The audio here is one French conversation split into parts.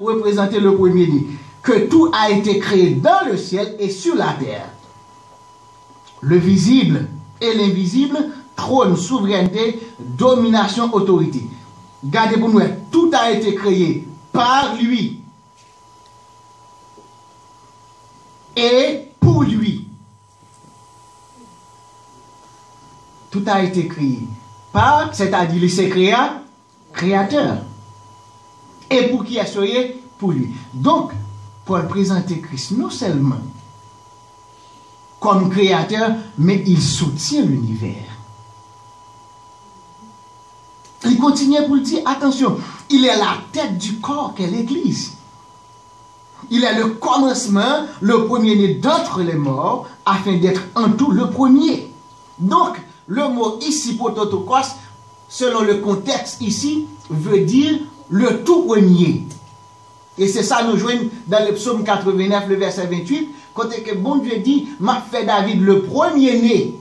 représenter le premier-né, que tout a été créé dans le ciel et sur la terre. Le visible et l'invisible, trône, souveraineté, domination, autorité. Gardez pour nous, tout a été créé par lui et pour lui. Tout a été créé par, c'est-à-dire le créateur. Et pour qui est-ce? Pour lui. Donc, Paul présenter Christ non seulement comme créateur, mais il soutient l'univers. Il continue pour dire, attention, il est la tête du corps qu'est l'Église. Il est le commencement, le premier-né d'entre les morts, afin d'être en tout le premier. Donc, le mot ici, prototokos, selon le contexte ici, veut dire le tout premier. Et c'est ça nous joignons dans le psaume 89, le verset 28, quand que bon Dieu dit, m'a fait David le premier-né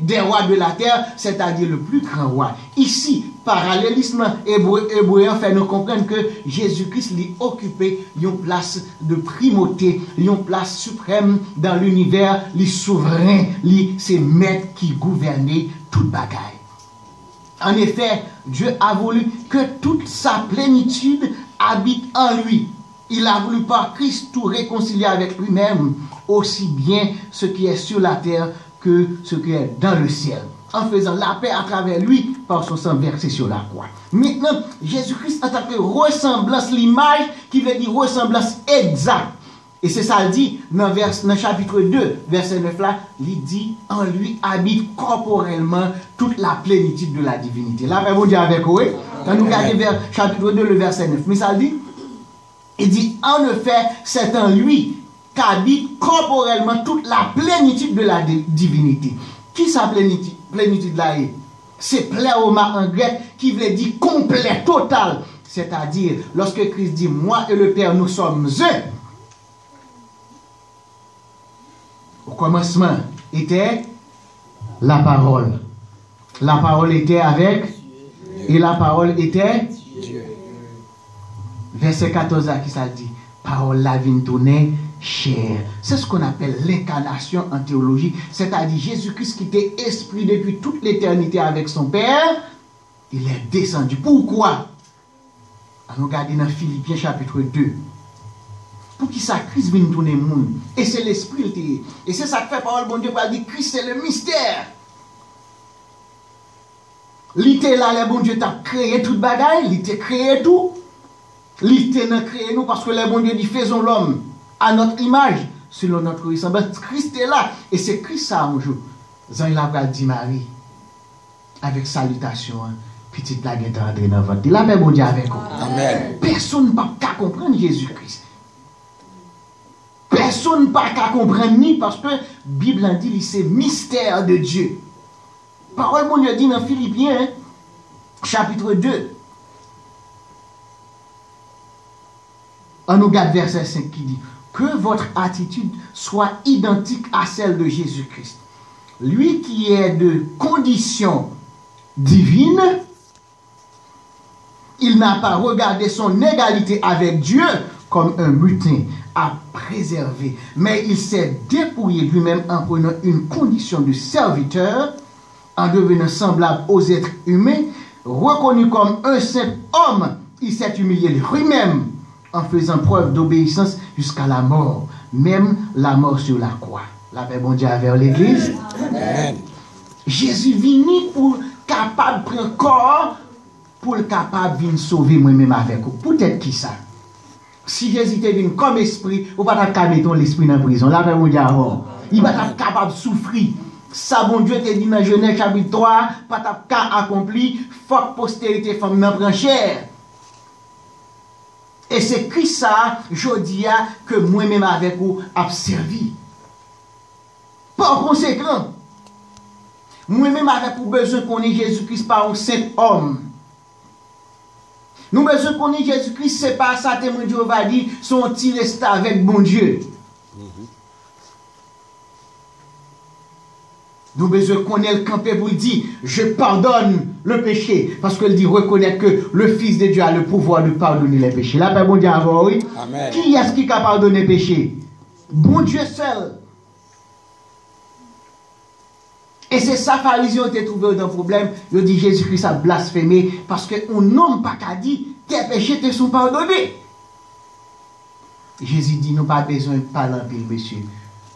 des rois de la terre, c'est-à-dire le plus grand roi. Ici, parallélisme hébreu fait nous comprendre que Jésus-Christ lui occupé une place de primauté, une place suprême dans l'univers, lui souverain, lui c'est maître qui gouvernait toute bagaille. En effet, Dieu a voulu que toute sa plénitude habite en lui. Il a voulu par Christ tout réconcilier avec lui-même, aussi bien ce qui est sur la terre que ce qui est dans le ciel, en faisant la paix à travers lui par son sang versé sur la croix. Maintenant, Jésus-Christ en tant que ressemblance, l'image qui veut dire ressemblance exacte. Et c'est ça, il dit dans chapitre 2, verset 9 là, il dit, en lui habite corporellement toute la plénitude de la divinité. Là, on dit avec vous, quand nous regardons vers chapitre 2, le verset 9, mais ça dit, il dit, en effet, c'est en lui qu'habite corporellement toute la plénitude de la divinité. Qui sa plénitude là est? C'est pléoma en grec qui veut dire complet, total. C'est-à-dire, lorsque Christ dit, moi et le Père, nous sommes un. Au commencement était la parole. La parole était avec et la parole était Dieu. Verset 14 à qui ça dit? Parole la vient tourner chair. C'est ce qu'on appelle l'incarnation en théologie. C'est-à-dire Jésus-Christ qui était esprit depuis toute l'éternité avec son Père, il est descendu. Pourquoi? On regarde dans Philippiens chapitre 2. Pour qui ça Christ vient tourner le monde. Et c'est l'esprit. Et c'est ça que fait parole bon Dieu pour dire Christ c'est le mystère. L'ité là, le bon Dieu t'a créé toute bagaille, l'ité créé tout. L'ité n'a créé nous parce que le bon Dieu dit faisons l'homme à notre image, selon notre ressemblance. Christ est là. Et c'est Christ ça un jour. Jean il a dit Marie, avec salutation, petite blague est entrée dans votre. Il a fait bon Dieu avec vous. Amen. Personne ne peut pas comprendre Jésus-Christ. Personne ne peut pas comprendre ni parce que la Bible dit c'est mystère de Dieu. Parole mon Dieu dit dans Philippiens, chapitre 2. On nous garde verset 5 qui dit que votre attitude soit identique à celle de Jésus-Christ. Lui qui est de condition divine, il n'a pas regardé son égalité avec Dieu comme un butin à préserver, mais il s'est dépouillé lui-même en prenant une condition de serviteur, en devenant semblable aux êtres humains, reconnu comme un simple homme, il s'est humilié lui-même en faisant preuve d'obéissance jusqu'à la mort, même la mort sur la croix. La paix bon Dieu vers l'Église. Amen. Jésus vini pour capable de prendre corps, pour capable de sauver moi-même avec vous. Peut-être qui ça? Si Jésus était venu comme esprit, vous ne pouvez pas mettre l'esprit dans la prison. La paix bon Dieu il va être capable de souffrir. Ça, bon Dieu te dit dans Genèse chapitre 3, pas ta accompli, faut que postérité femme n'en prend cher. Et c'est Christ ça, je dis que moi-même avec vous, a servi. Par conséquent, moi-même avec vous, besoin qu'on ait Jésus-Christ par un simple homme. Nous besoin qu'on ait Jésus-Christ, c'est pas ça, témoin Dieu va dire, son petit reste avec bon Dieu. Nous besoin connaître le camper pour dire, je pardonne le péché. Parce qu'il dit reconnaître que le Fils de Dieu a le pouvoir de pardonner les péchés. Là, bon Dieu, oui. Amen. Qui est-ce qui a pardonné le péché? Bon Dieu seul. Et c'est ça, pharisiens ont trouvé dans le problème. Ils ont dit Jésus-Christ a blasphémé parce qu'on nomme pas qu'à dire tes péchés te sont pardonnés. Jésus dit, nous pas besoin de parler en pile, monsieur.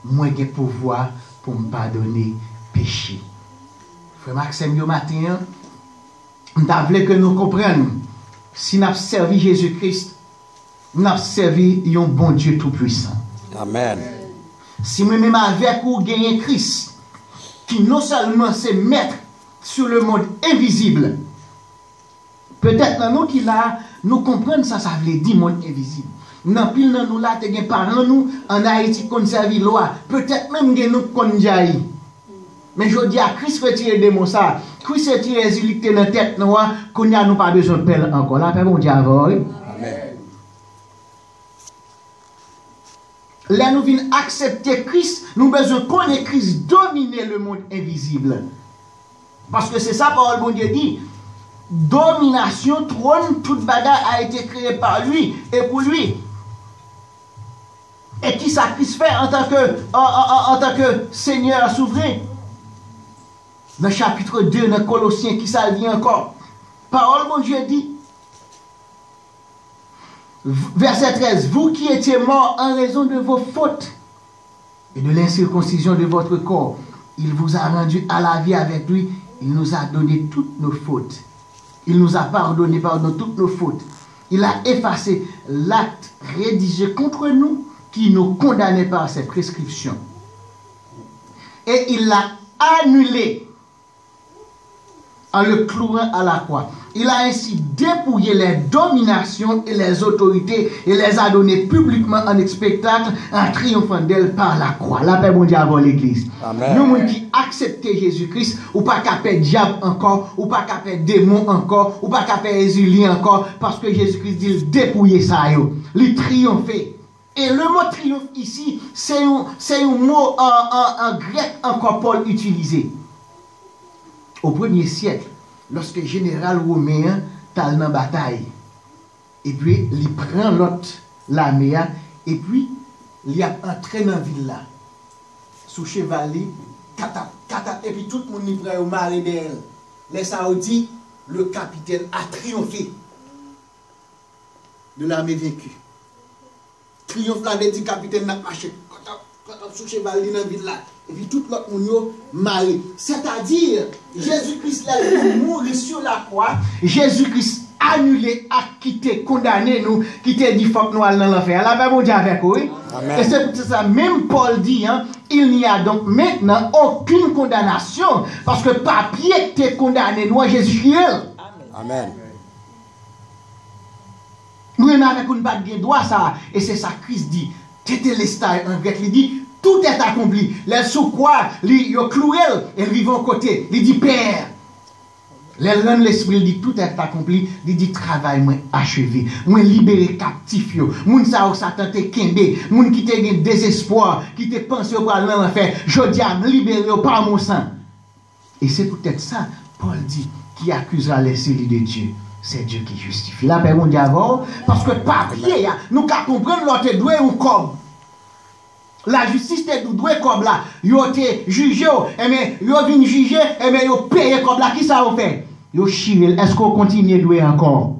Moi, j'ai pouvoir pour me pardonner péché. Frère Maxime, ce matin, nous voulons que nous comprenions. Si nous avons servi Jésus-Christ, nous avons servi un bon Dieu tout-puissant. Amen. Si nous-mêmes avec vous gagnons Christ, qui non seulement c'est maître sur le monde invisible, peut-être nous qui là, nous comprenons ça, ça veut dire monde invisible. Nan pile nan nous là, te gen parents nous en Haïti qu'on servi loi, peut-être même gen nous qu'on jaillit. Mais je dis à Christ retire des mots ça. Christ retire les illités dans tête noire, qu'on a nous pas besoin de pelle encore. Là, bon Dieu avant. Amen. Là, nous venons accepter Christ, nous besoin connaître Christ, dominer le monde invisible. Parce que c'est ça, parole bon Dieu dit. Domination, trône, toute bagarre a été créée par lui et pour lui. Et qui ça Christ fait en tant que Seigneur souverain? Dans le chapitre 2, dans Colossiens, qui ça dit encore? Parole bon Dieu dit. Verset 13, vous qui étiez morts en raison de vos fautes et de l'incirconcision de votre corps, il vous a rendu à la vie avec lui, il nous a donné toutes nos fautes. Il nous a pardonné toutes nos fautes. Il a effacé l'acte rédigé contre nous qui nous condamnait par ses prescriptions. Et il l'a annulé en le clouant à la croix. Il a ainsi dépouillé les dominations et les autorités et les a données publiquement en spectacle en triomphant d'elles par la croix. La paix mondiale avant l'église. Nous qui acceptons Jésus-Christ, ou pas qu'à faire diable encore, ou pas qu'à faire démon encore, ou pas qu'à faire exilé encore, parce que Jésus-Christ dit il dépouiller ça, il triompher. Et le mot triomphe ici, c'est un mot en grec encore Paul utilisé. Au 1er siècle, lorsque le général romain est dans la bataille, et puis il prend l'autre l'armée, et puis il a entré dans la ville là, sous chevalier, et puis tout le monde est prêt au maré d'elle. Les Saoudiens, le capitaine a triomphé de l'armée vaincue. Triomphe là, dit capitaine n'a marché. Sous chevalier dans la ville là. Et puis tout l'autre monde maré. C'est-à-dire, Jésus-Christ là, mourir sur la croix. Jésus-Christ annulé, a quitté, condamné nous, qui te dit faut que nous allons dans l'enfer. La Bible dit avec oui. Et c'est pour ça, même Paul dit, hein, il n'y a donc maintenant aucune condamnation. Parce que papier t'es condamné, nous, Jésus-Christ. Amen. Nous-mêmes avec une bague de droit, ça. Et c'est ça Christ dit. Tétélestai en grec, il dit, tout est accompli. Les sous quoi, il a cloué, et ils vivent à côté. Il dit, Père. L'esprit, il dit, tout est accompli. Il dit, travail, moi, achevé. Moi, libéré captif, yo. Moun sa ou satan te kembe. Moun qui te gen désespoir, qui te pense au aller dans l'enfer. Je dis, libéré par mon sang. Et c'est peut-être ça, Paul dit, qui accusera les cellules de Dieu. C'est Dieu qui justifie. La paix mondiale avant, parce que papier, nous qu'à comprendre l'autre doué ou comme. La justice te doué comme là. Yo te jugé, mais yo vient juger, mais yo payé comme là. Qui ça vous fait? Yo chiré. Est-ce qu'on continue de douer encore?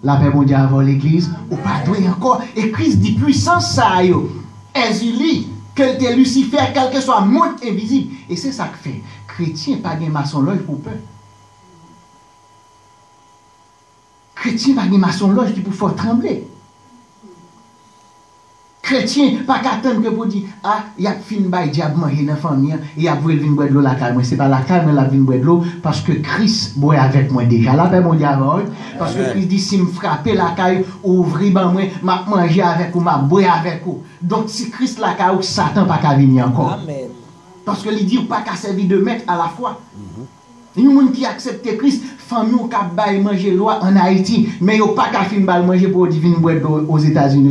La paix mondiale avant l'église, ou pas doué encore? Et Christ dit puissance ça yo. Exili, quel te Lucifer, quel que soit monde invisible. Et c'est ça que fait. Chrétien, pas de maçon loge pour peur. Chrétien, pas de maçon loge qui pour faire trembler. Chrétien, pas qu'attendre que vous dites, ah, il y a fin by diable manger dans la famille, il y a voulu venir boire de l'eau la calme. C'est pas la calme, la venir boire de l'eau, parce que Christ boit avec moi déjà. La paix mondiale, parce que Christ dit, si me frappe la caille, ouvrir ben moi, m'a manger avec vous, m'a boire avec vous. Donc si Christ la caille, Satan pas qu'à venir encore. Amen. Parce que il dit, pas qu'à servir de maître à la fois. Il y a des gens qui acceptent Christ, famille qui baille manger loi en Haïti, mais il n'y a pas qu'à fin manger pour venir boire aux États-Unis.